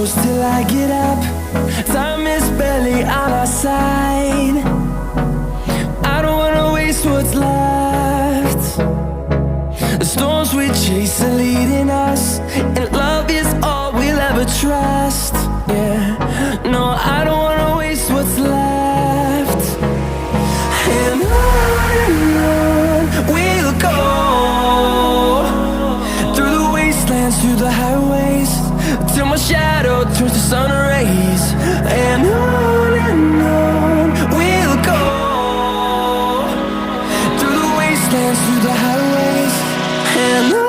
close till I get up. Time is barely on our side. I don't wanna waste what's left. The storms we chase are leading us, and love is all we'll ever trust. Yeah, no, I don't wanna waste what's left. And on we'll go, through the wastelands, through the highways, till my shadow turns to sun rays. And on we'll go, through the wastelands, through the highways, and on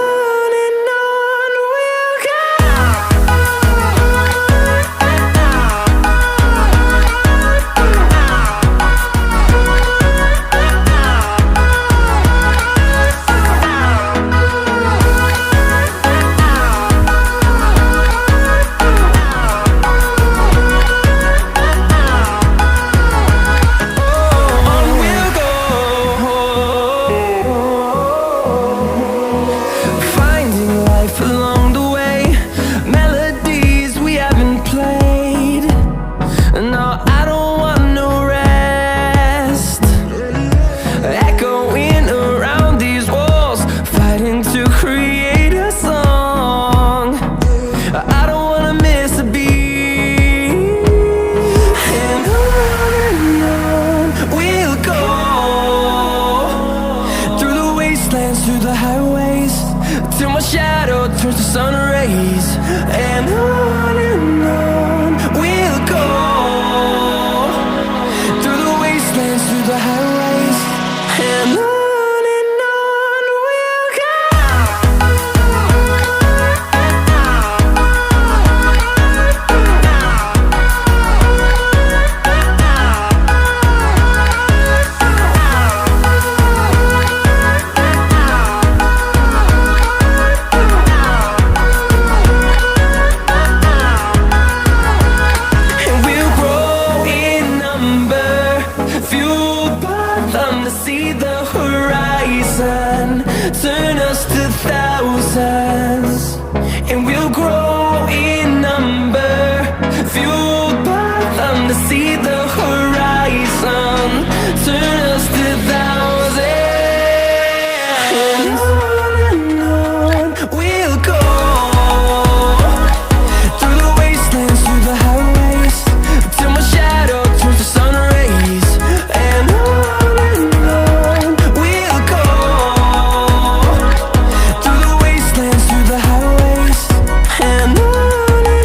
we'll go. Through the highways, till my shadow turns to sun rays. And on we'll go, through the wastelands, through the highways, and on we'll go. To see the horizon turn us to thousands, and we'll grow in number, fueled by them. To see the horizon turn us to thousands, and on we'll go, through the wastelands, through the highways, till my shadow turns to sun rays. And through the wastelands, through the highways, and on.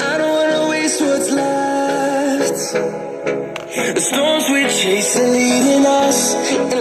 I don't wanna waste what's left. The storms we chase are leading us.